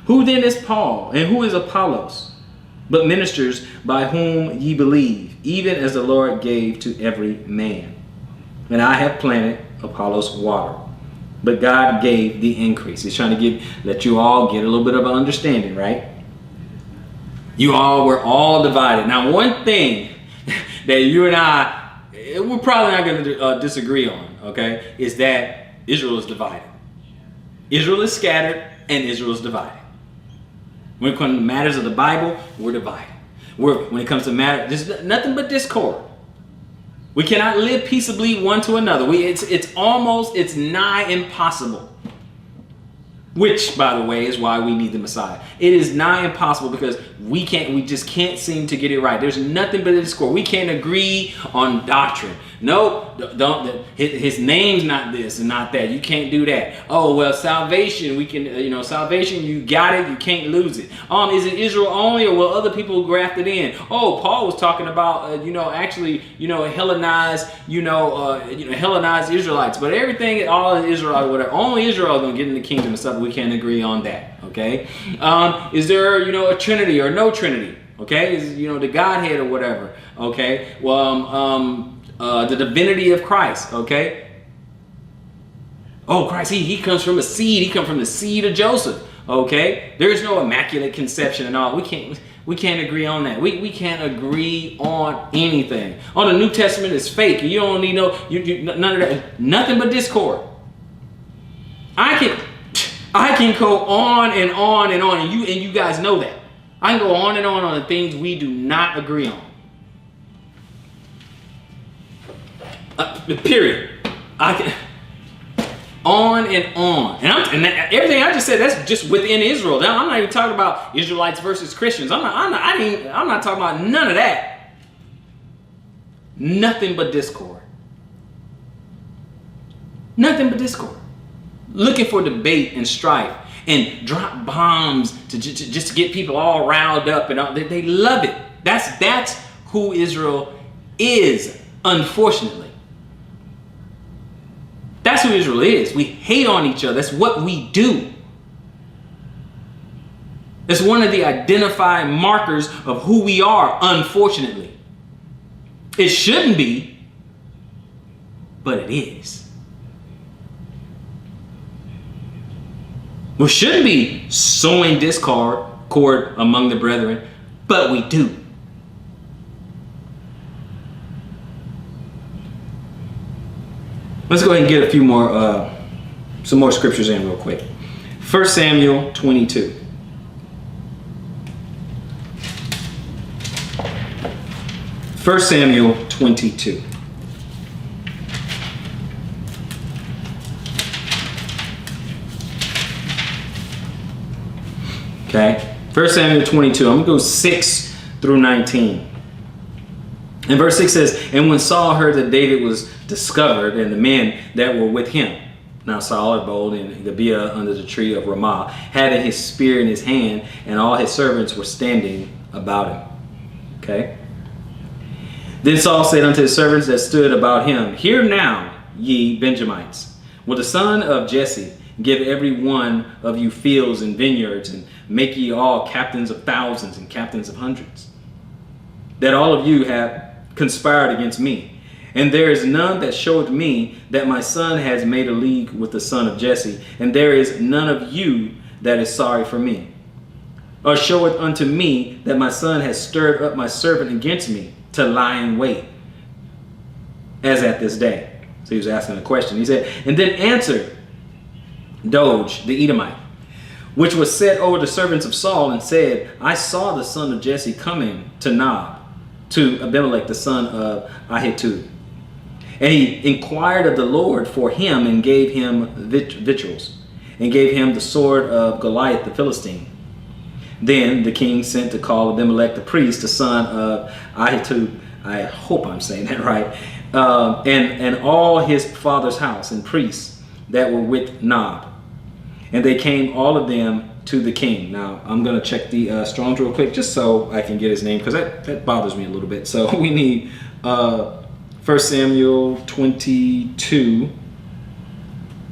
Who then is Paul, and who is Apollos, but ministers by whom ye believe, even as the Lord gave to every man? and I have planted, Apollos water, but God gave the increase. He's trying to let you all get a little bit of an understanding, right? You all were all divided. Now, one thing that you and I, we're probably not going to disagree on, okay, is that Israel is divided. Israel is scattered and Israel is divided. When it comes to matters of the Bible, we're divided. When it comes to matters, there's nothing but discord. We cannot live peaceably one to another. It's nigh impossible. Which, by the way, is why we need the Messiah. It is nigh impossible because we just can't seem to get it right. There's nothing but a discord. We can't agree on doctrine. No, don't. His name's not this and not that. You can't do that. Oh, well, salvation, we can, salvation, you got it, you can't lose it. Is it Israel only, or will other people graft it in? Oh, Paul was talking about, Hellenized, Hellenized Israelites. But everything, all Israel, whatever, only Israel is going to get in the kingdom and stuff. We can't agree on that, okay? Is there, a Trinity or no Trinity? Okay, is the Godhead or whatever? Okay, well, the divinity of Christ. Okay. Oh, Christ, he comes from a seed. He comes from the seed of Joseph. Okay, there's no immaculate conception and all. We can't agree on that. We can't agree on anything. Oh, the New Testament is fake. You don't need none of that. Nothing but discord. I can go on and on and on, and you guys know that. I can go on on the things we do not agree on. Period. I can on and on, and everything I just said, that's just within Israel. Now, I'm not even talking about Israelites versus Christians. I'm not talking about none of that. Nothing but discord. Nothing but discord. Looking for debate and strife and drop bombs to just to get people all riled up and all. They love it. That's who Israel is, unfortunately. That's who Israel is. We hate on each other. That's what we do. It's one of the identifying markers of who we are, unfortunately. It shouldn't be, but it is. We shouldn't be sowing discord among the brethren, but we do. Let's go ahead and get a few more, some more scriptures in real quick. 1 Samuel 22. First Samuel 22. Okay, 1 Samuel 22. I'm going to go 6 through 19. And verse 6 says, and when Saul heard that David was discovered and the men that were with him, now Saul abode in Gibeah under the tree of Ramah, having his spear in his hand, and all his servants were standing about him. Okay. Then Saul said unto his servants that stood about him, hear now, ye Benjamites, will the son of Jesse give every one of you fields and vineyards, and make ye all captains of thousands and captains of hundreds? That all of you have conspired against me, and there is none that showeth me that my son has made a league with the son of Jesse, and there is none of you that is sorry for me, or showeth unto me that my son has stirred up my servant against me to lie in wait, as at this day. So he was asking a question. He said, and then answered Doeg the Edomite, which was set over the servants of Saul, and said, I saw the son of Jesse coming to Nob, to Abimelech the son of Ahitub. And he inquired of the Lord for him, and gave him victuals, and gave him the sword of Goliath the Philistine. Then the king sent to call Abimelech the priest, the son of Ahitub, I hope I'm saying that right, and all his father's house, and priests that were with Nob. And they came, all of them, to the king. Now, I'm going to check the Strong's real quick, just so I can get his name, because that bothers me a little bit. So we need 1 Samuel 22.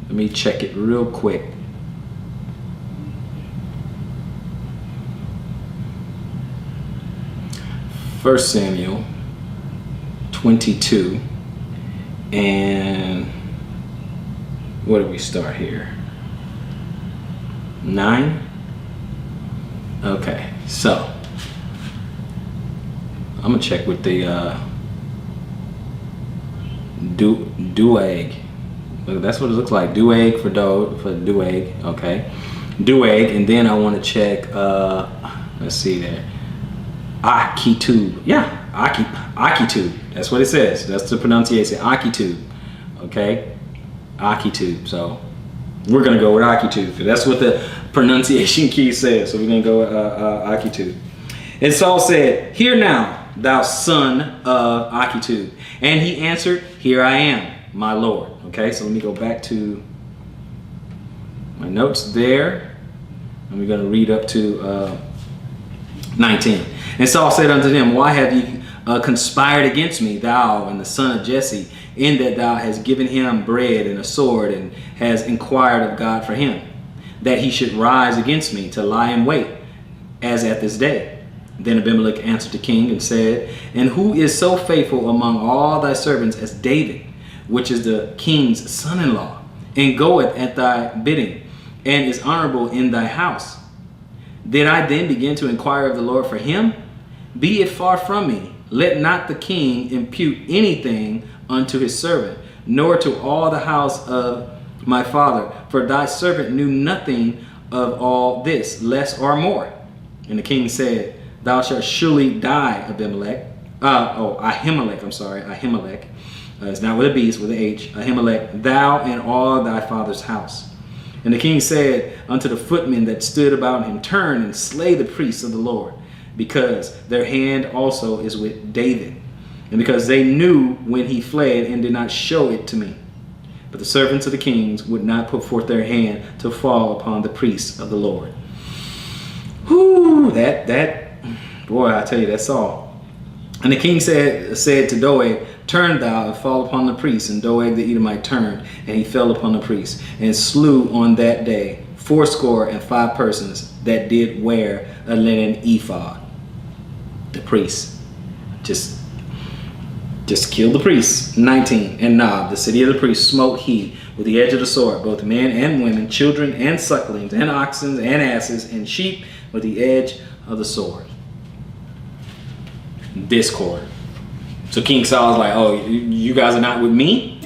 Let me check it real quick. First Samuel 22 and Where do we start here? 9. Okay, so I'm gonna check with the Doeg. That's what it looks like. Doeg for Doeg. Okay, Doeg, and then I want to check. Let's see there. Akitub. Yeah, Akitub. That's what it says. That's the pronunciation. Akitub. Okay, Akitub. So we're gonna go with Akitub. That's what the pronunciation key says. So we're gonna go with Akitub. And Saul said, "Hear now, thou son of Akitub." And he answered, "Here I am, my Lord." Okay, so let me go back to my notes there. And we're going to read up to 19. And Saul said unto them, "Why have ye conspired against me, thou and the son of Jesse, in that thou hast given him bread and a sword, and has inquired of God for him, that he should rise against me to lie in wait, as at this day?" Then Abimelech answered the king and said, "And who is so faithful among all thy servants as David, which is the king's son-in-law, and goeth at thy bidding, and is honorable in thy house? Did I then begin to inquire of the Lord for him? Be it far from me. Let not the king impute anything unto his servant, nor to all the house of my father. For thy servant knew nothing of all this, less or more." And the king said, "Thou shalt surely die, Ahimelech. Ahimelech. It's not with a B, it's with an H. Ahimelech, thou and all thy father's house." And the king said unto the footmen that stood about him, "Turn and slay the priests of the Lord, because their hand also is with David, and because they knew when he fled and did not show it to me." But the servants of the kings would not put forth their hand to fall upon the priests of the Lord. Whoo, boy, I tell you, that's all. And the king said to Doeg, "Turn thou and fall upon the priests." And Doeg the Edomite turned, and he fell upon the priests, and slew on that day 75 persons that did wear a linen ephod. The priests just killed the priests. 19. And Nob, the city of the priests, smote he with the edge of the sword, both men and women, children and sucklings, and oxen and asses and sheep, with the edge of the sword. Discord. So King Saul is like, "Oh, you guys are not with me?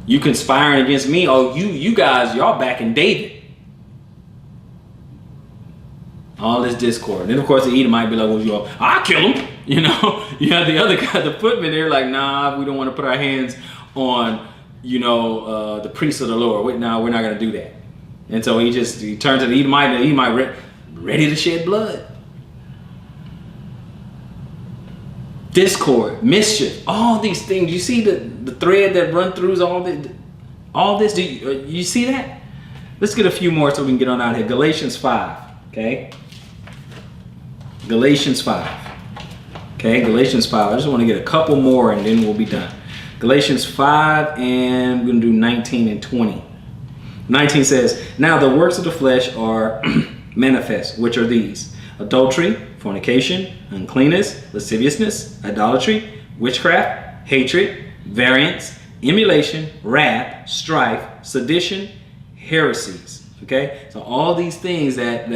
You conspiring against me? Oh, you guys, y'all backing David." All this discord. And then of course the Edom might be like, "Well, I'll kill him." You know, you have the other guy, the footmen, they're like, "Nah, we don't want to put our hands on, the priests of the Lord. No, we're not going to do that." And so he turns to the Edomite, and the Edomite ready to shed blood. Discord, mischief, all these things. You see the thread that run through all this? Do you see that? Let's get a few more so we can get on out here. Galatians 5, okay? Galatians 5. Okay, Galatians 5. I just want to get a couple more and then we'll be done. Galatians 5, and we're going to do 19 and 20. 19 says, "Now the works of the flesh are manifest, which are these: adultery, fornication, uncleanness, lasciviousness, idolatry, witchcraft, hatred, variance, emulation, wrath, strife, sedition, heresies." Okay, so all these things that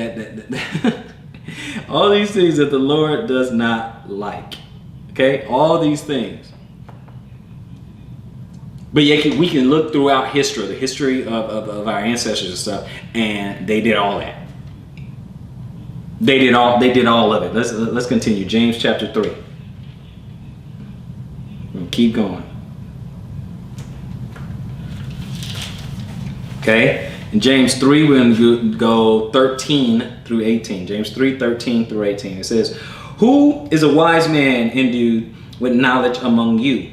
all these things that the Lord does not like. Okay, all these things. But yet we can look throughout history, the history of our ancestors and stuff, and they did all that. They did all of it. Let's continue. James chapter 3. We'll keep going. Okay. In James 3, we're going to go 13 through 18. James 3, 13 through 18. It says, "Who is a wise man endued with knowledge among you?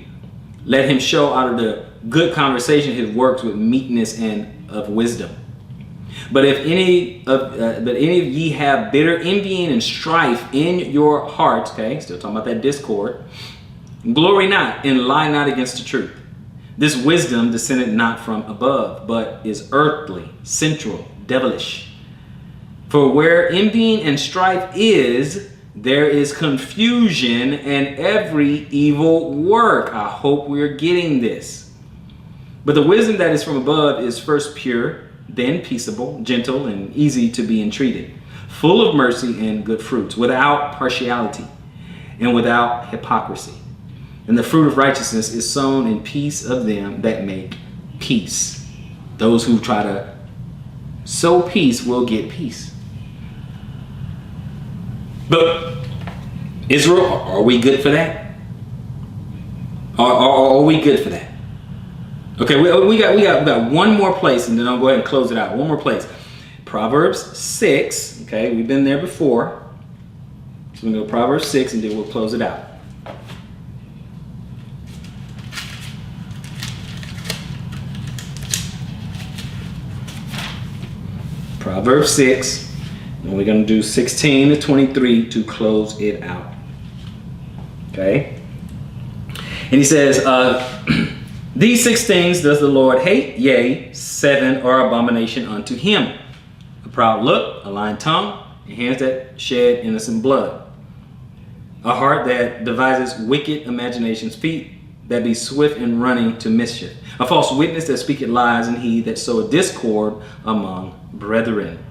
Let him show out of the good conversation his works with meekness and of wisdom. But if any of ye have bitter envying and strife in your hearts," okay, still talking about that discord, "glory not and lie not against the truth. This wisdom descended not from above, but is earthly, sensual, devilish. For where envying and strife is, there is confusion and every evil work." I hope we're getting this. But the wisdom that is from above is first pure, then peaceable, gentle, and easy to be entreated, full of mercy and good fruits, without partiality and without hypocrisy. And the fruit of righteousness is sown in peace of them that make peace. Those who try to sow peace will get peace. But Israel, are we good for that? Are we good for that? Okay, we got one more place, and then I'll go ahead and close it out. One more place. Proverbs 6. Okay, we've been there before. So we're going to go Proverbs 6, and then we'll close it out. Proverbs 6, and we're going to do 16 to 23 to close it out. Okay? And he says, these 6 things does the Lord hate, yea, 7 are abomination unto him. A proud look, a lying tongue, and hands that shed innocent blood. A heart that devises wicked imaginations, feet that be swift in running to mischief. A false witness that speaketh lies, and he that soweth discord among brethren.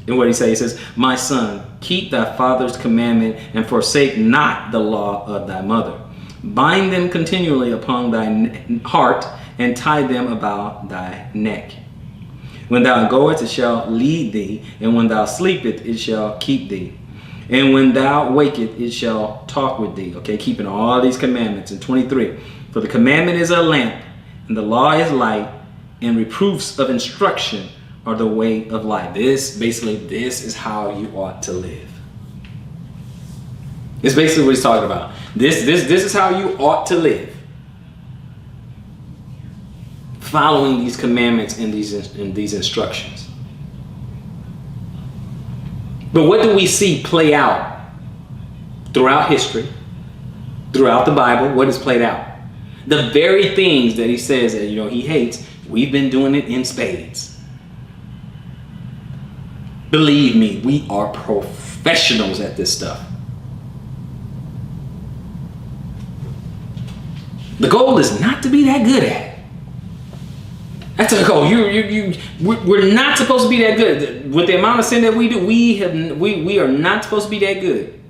And what he says, he says, my son, keep thy father's commandment, and forsake not the law of thy mother. Bind them continually upon thy heart, and tie them about thy neck. When thou goest, it shall lead thee, and when thou sleepest, it shall keep thee. And when thou wakest, it shall talk with thee. Okay, keeping all these commandments. In 23, for the commandment is a lamp, and the law is light, and reproofs of instruction are the way of life. This is how you ought to live. It's basically what he's talking about. This is how you ought to live. Following these commandments and these instructions. But what do we see play out throughout history, throughout the Bible? What is played out? The very things that he says that he hates, we've been doing it in spades. Believe me, we are professionals at this stuff. The goal is not to be that good at it. That's the goal. We're not supposed to be that good. With the amount of sin that we do, we are not supposed to be that good.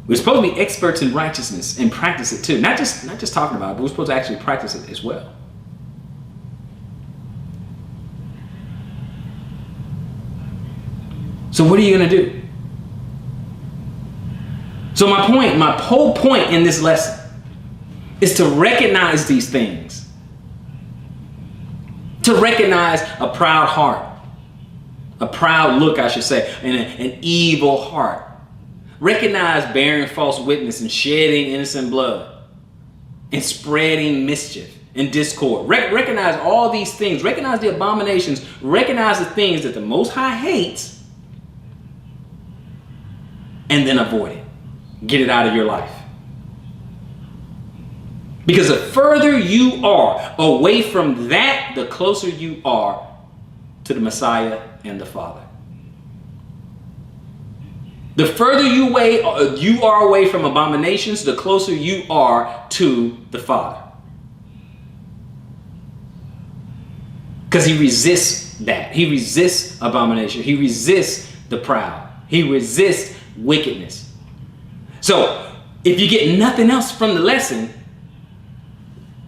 We're supposed to be experts in righteousness and practice it too. Not just talking about it, but we're supposed to actually practice it as well. So what are you going to do? So my whole point in this lesson is to recognize these things. To recognize a proud heart. A proud look, I should say, and an evil heart. Recognize bearing false witness and shedding innocent blood. And spreading mischief and discord. Recognize all these things. Recognize the abominations. Recognize the things that the Most High hates. And then avoid it. Get it out of your life. Because the further you are away from that, the closer you are to the Messiah and the Father. The further you are away from abominations, the closer you are to the Father. Because he resists that. He resists abomination. He resists the proud. He resists wickedness. So, if you get nothing else from the lesson,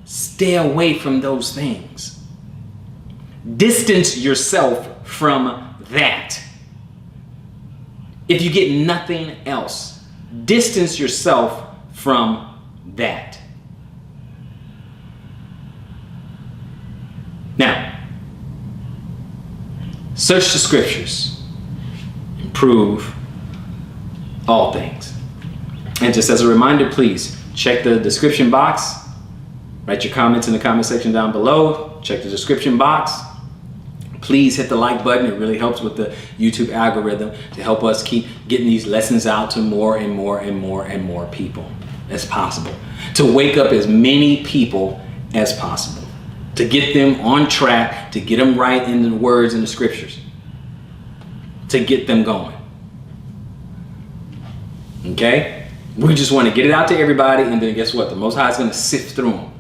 stay away from those things. Distance yourself from that. If you get nothing else, distance yourself from that. Now, search the scriptures and prove all things. And just as a reminder, please check the description box. Write your comments in the comment section down below. Check the description box. Please hit the like button. It really helps with the YouTube algorithm to help us keep getting these lessons out to more and more and more and more people as possible. To wake up as many people as possible. To get them on track, to get them right in the words in the scriptures. To get them going. Okay? We just want to get it out to everybody, and then guess what? The Most High is going to sift through them.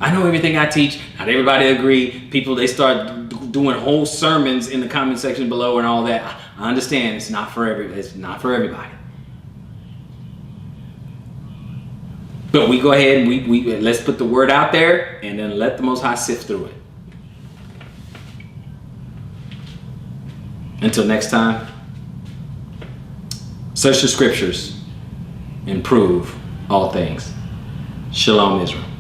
I know everything I teach. Not everybody agree. People, they start doing whole sermons in the comment section below and all that. I understand it's not for everybody. But we go ahead and we let's put the word out there and then let the Most High sift through it. Until next time, search the scriptures and prove all things. Shalom, Israel.